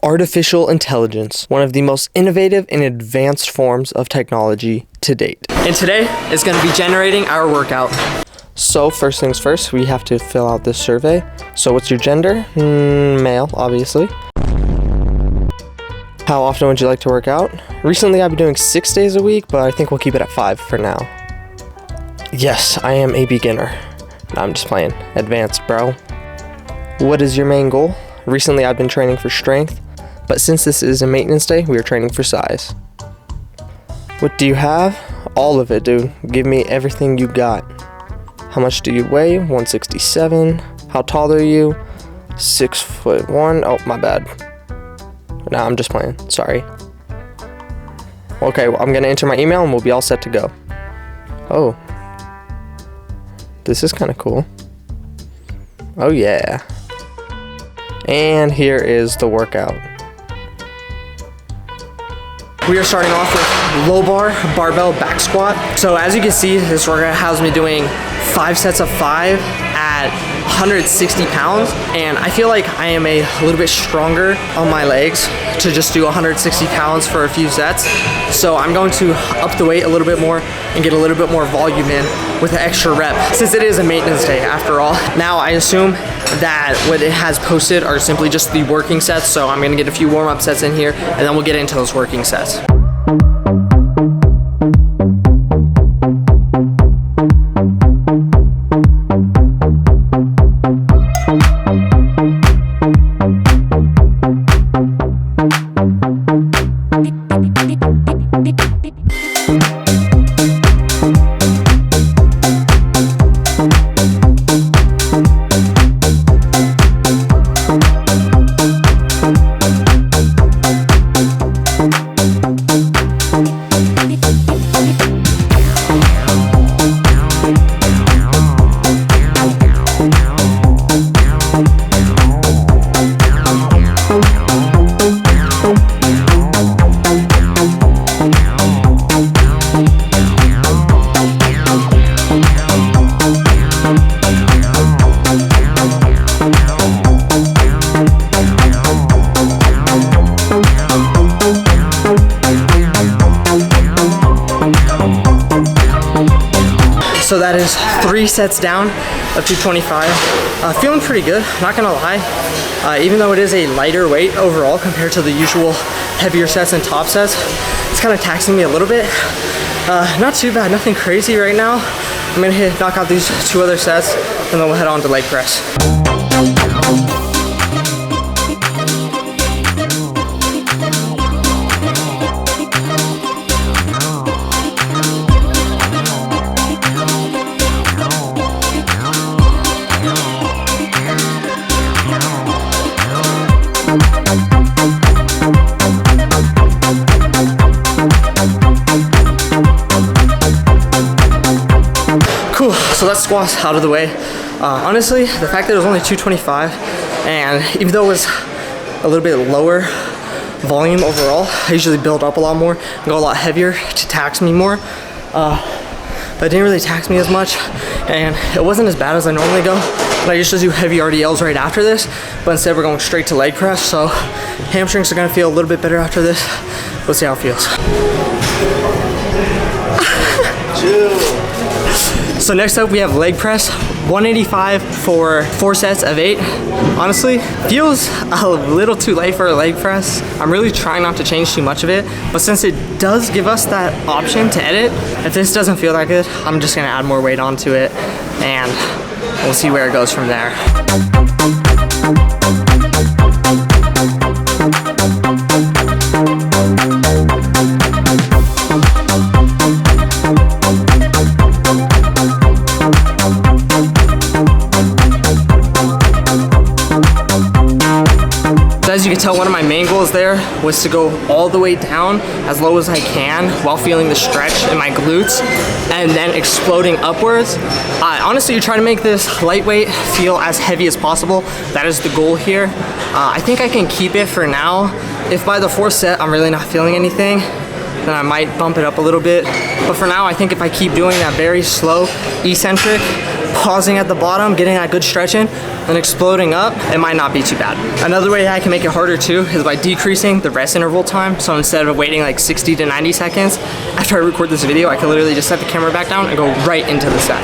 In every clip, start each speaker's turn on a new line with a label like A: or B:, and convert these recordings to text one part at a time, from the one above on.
A: artificial intelligence, one of the most innovative and advanced forms of technology to date.
B: And today is going to be generating our workout.
A: So first things first, we have to fill out this survey. So what's your gender? Male, obviously. How often would you like to work out? Recently I've been doing 6 days a week, but I think we'll keep it at 5 for now. Yes, I am a beginner. No, I'm just playing. Advanced, bro. What is your main goal? Recently I've been training for strength, but since this is a maintenance day, we are training for size. What do you have? All of it, dude. Give me everything you got. How much do you weigh? 167. How tall are you? 6'1". Oh, my bad. Nah, I'm just playing. Sorry. Okay, well, I'm gonna enter my email and we'll be all set to go. Oh. This is kind of cool. Oh yeah. And here is the workout.
B: We are starting off with low bar barbell back squat. So as you can see, this workout has me doing 5 sets of 5 at 160 pounds. And I feel like I am a little bit stronger on my legs to just do 160 pounds for a few sets. So I'm going to up the weight a little bit more and get a little bit more volume in with an extra rep, since it is a maintenance day after all. Now I assume that what it has posted are simply just the working sets, so I'm gonna get a few warm-up sets in here and then we'll get into those working sets. So that is 3 sets down of 225. Feeling pretty good, not gonna lie. Even though it is a lighter weight overall compared to the usual heavier sets and top sets, it's kind of taxing me a little bit. Not too bad, nothing crazy right now. I'm gonna knock out these 2 other sets and then we'll head on to leg press. Cool, so that's squats out of the way. Honestly, the fact that it was only 225, and even though it was a little bit lower volume overall, I usually build up a lot more and go a lot heavier to tax me more. But it didn't really tax me as much, and it wasn't as bad as I normally go. I usually do heavy RDLs right after this, but instead we're going straight to leg press, so hamstrings are gonna feel a little bit better after this. Let's see how it feels. So next up we have leg press, 185 for 4 sets of 8. Honestly, feels a little too light for a leg press. I'm really trying not to change too much of it, but since it does give us that option to edit, if this doesn't feel that good, I'm just gonna add more weight onto it and we'll see where it goes from there. As you can tell, one of my main goals there was to go all the way down as low as I can while feeling the stretch in my glutes and then exploding upwards. Honestly, you try to make this lightweight feel as heavy as possible. That is the goal here. I think I can keep it for now. If by the 4th set I'm really not feeling anything, then I might bump it up a little bit. But for now, I think if I keep doing that very slow eccentric pausing at the bottom, getting that good stretch in, and exploding up, it might not be too bad. Another way I can make it harder too is by decreasing the rest interval time. So instead of waiting like 60 to 90 seconds after I record this video, I can literally just set the camera back down and go right into the set.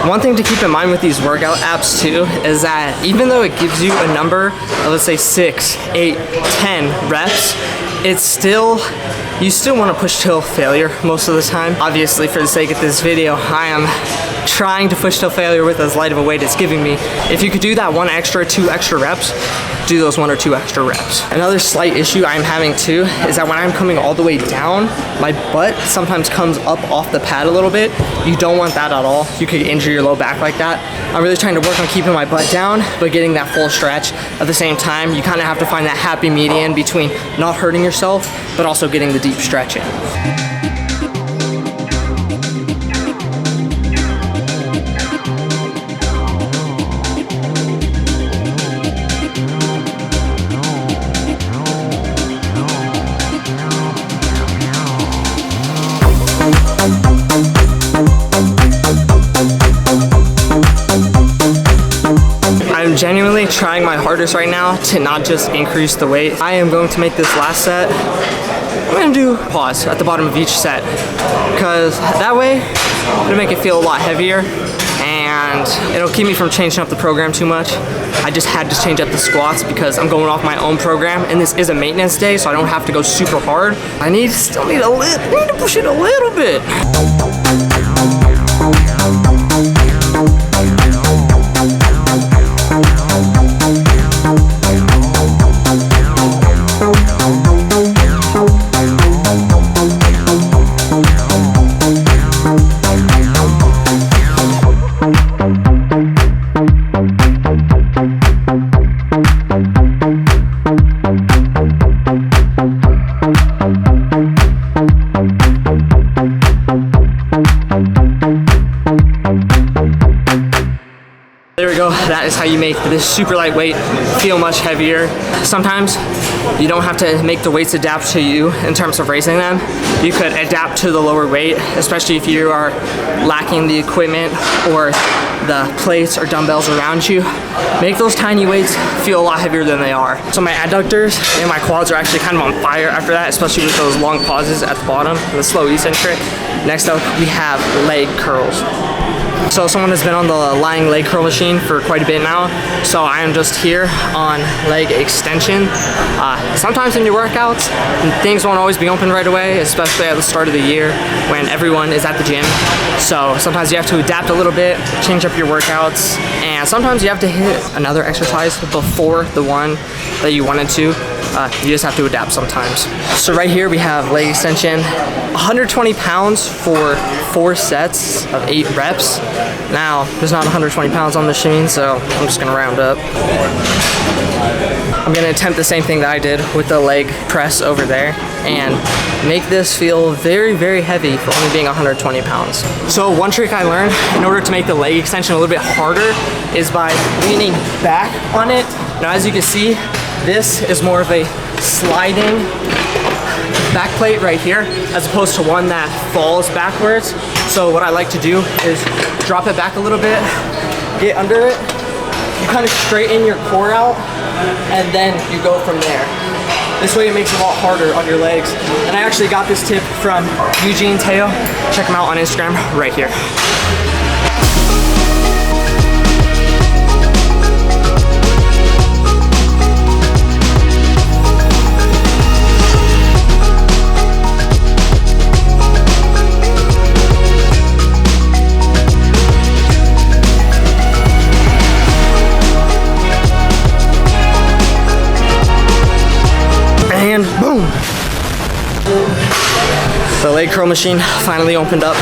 B: One thing to keep in mind with these workout apps too is that even though it gives you a number of, let's say 6, 8, 10 reps, it's still, you still want to push till failure most of the time. Obviously, for the sake of this video, I am trying to push till failure with as light of a weight it's giving me. If you could do that 1 extra, 2 extra reps, do those 1 or 2 extra reps. Another slight issue I'm having too is that when I'm coming all the way down, my butt sometimes comes up off the pad a little bit. You don't want that at all. You could injure your low back like that. I'm really trying to work on keeping my butt down, but getting that full stretch at the same time. You kind of have to find that happy median between not hurting yourself, but also getting the deep stretch in. I'm genuinely trying my hardest right now to not just increase the weight. I am going to make this last set. I'm gonna do pause at the bottom of each set because that way it'll make it feel a lot heavier and it'll keep me from changing up the program too much. I just had to change up the squats because I'm going off my own program and this is a maintenance day, so I don't have to go super hard. I still need to push it a little bit. There we go, that is how you make this super lightweight feel much heavier. Sometimes you don't have to make the weights adapt to you in terms of raising them. You could adapt to the lower weight, especially if you are lacking the equipment or the plates or dumbbells around you. Make those tiny weights feel a lot heavier than they are. So my adductors and my quads are actually kind of on fire after that, especially with those long pauses at the bottom, the slow eccentric. Next up, we have leg curls. So someone has been on the lying leg curl machine for quite a bit now, so I am just here on leg extension. Sometimes in your workouts, things won't always be open right away, especially at the start of the year when everyone is at the gym. So sometimes you have to adapt a little bit, change up your workouts, and sometimes you have to hit another exercise before the one that you wanted to. You just have to adapt sometimes. So right here we have leg extension, 120 pounds for 4 sets of 8 reps. Now, there's not 120 pounds on the machine, so I'm just gonna round up. I'm gonna attempt the same thing that I did with the leg press over there and make this feel very, very heavy for only being 120 pounds. So one trick I learned in order to make the leg extension a little bit harder is by leaning back on it. Now, as you can see, this is more of a sliding back plate right here, as opposed to one that falls backwards. So what I like to do is drop it back a little bit, get under it, you kind of straighten your core out, and then you go from there. This way it makes it a lot harder on your legs. And I actually got this tip from Eugene Teo. Check him out on Instagram right here. leg curl machine finally opened up.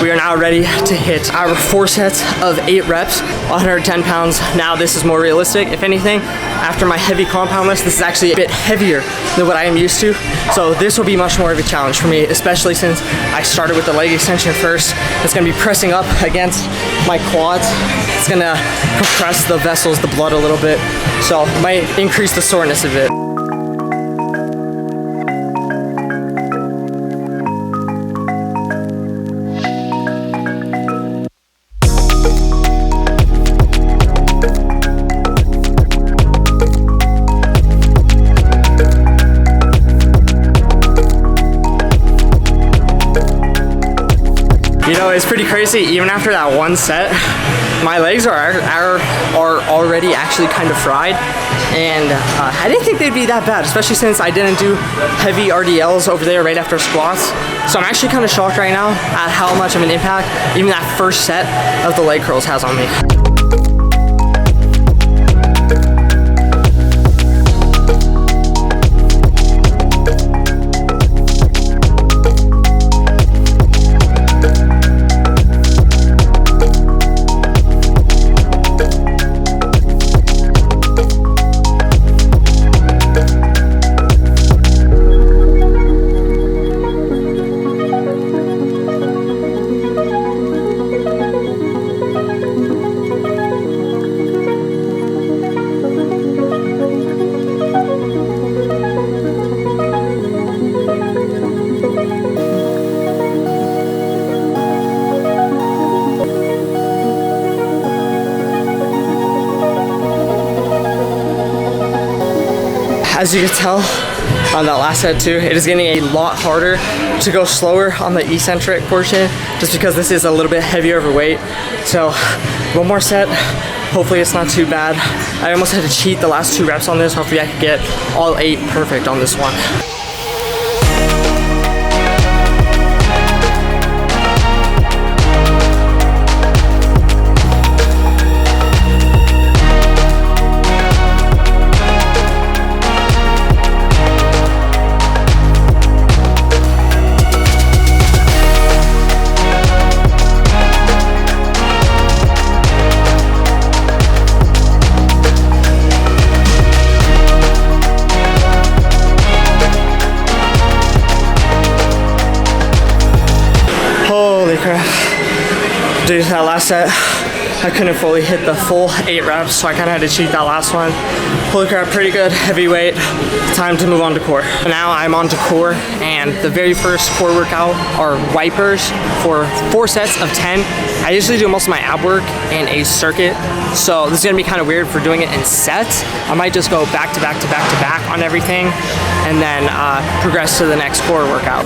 B: We are now ready to hit our 4 sets of 8 reps, 110 pounds. Now this is more realistic. If anything, after my heavy compound list, this is actually a bit heavier than what I am used to. So this will be much more of a challenge for me, especially since I started with the leg extension first. It's gonna be pressing up against my quads. It's gonna compress the vessels, the blood a little bit. So it might increase the soreness a bit. You know, it's pretty crazy. Even after that one set, my legs are already actually kind of fried, and I didn't think they'd be that bad, especially since I didn't do heavy RDLs over there right after squats. So I'm actually kind of shocked right now at how much of an impact even that first set of the leg curls has on me. As you can tell on that last set too, it is getting a lot harder to go slower on the eccentric portion just because this is a little bit heavier of a weight. So one more set, hopefully it's not too bad. I almost had to cheat the last 2 reps on this. Hopefully I could get all 8 perfect on this one. Holy crap. Dude, that last set, I couldn't fully hit the full 8 reps, so I kind of had to cheat that last one. Holy crap, pretty good, heavyweight. Time to move on to core. Now I'm on to core, and the very first core workout are wipers for 4 sets of 10. I usually do most of my ab work in a circuit, so this is gonna be kind of weird for doing it in sets. I might just go back to back to back to back on everything, and then progress to the next core workout.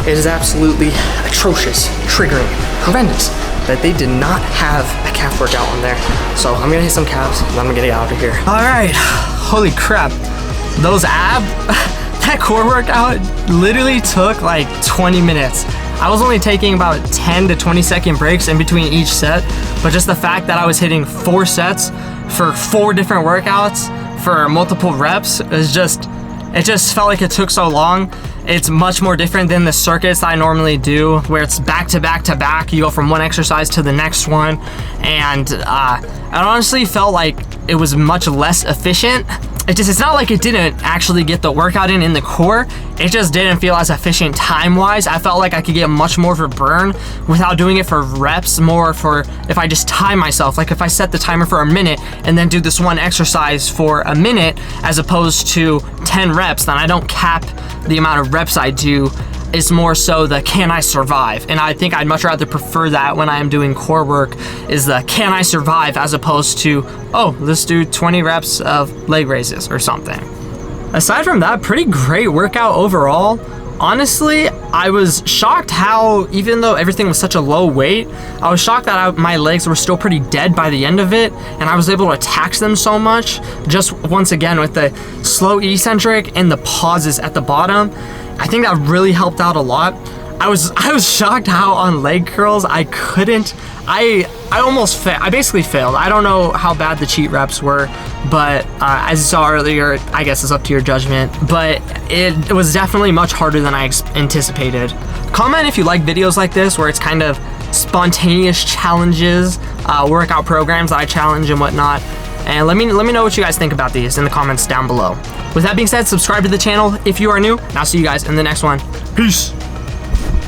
B: It is absolutely atrocious, triggering, horrendous that they did not have a calf workout on there. So I'm gonna hit some calves and I'm gonna get out of here. All right, holy crap. Those that core workout literally took like 20 minutes. I was only taking about 10 to 20 second breaks in between each set, but just the fact that I was hitting 4 sets for 4 different workouts for multiple reps is it just felt like it took so long. It's much more different than the circuits that I normally do, where it's back to back to back. You go from one exercise to the next one, and I honestly felt like it was much less efficient. It's not like it didn't actually get the workout in the core. It just didn't feel as efficient time-wise. I felt like I could get much more of a burn without doing it for reps, more for if I just time myself. Like if I set the timer for a minute and then do this one exercise for a minute as opposed to 10 reps, then I don't cap the amount of reps I do. It's more so the can I survive, and I think I'd much rather prefer that when I am doing core work, is the can I survive as opposed to, oh, let's do 20 reps of leg raises or something. Aside from that, pretty great workout overall. Honestly, I was shocked how, even though everything was such a low weight, I was shocked that my legs were still pretty dead by the end of it, and I was able to tax them so much, just once again with the slow eccentric and the pauses at the bottom. I think that really helped out a lot. I was shocked how on leg curls I couldn't. I basically failed. I don't know how bad the cheat reps were, but as you saw earlier, I guess it's up to your judgment. But it was definitely much harder than I anticipated. Comment if you like videos like this where it's kind of spontaneous challenges, workout programs that I challenge and whatnot. And let me know what you guys think about these in the comments down below. With that being said, subscribe to the channel if you are new, and I'll see you guys in the next one. Peace.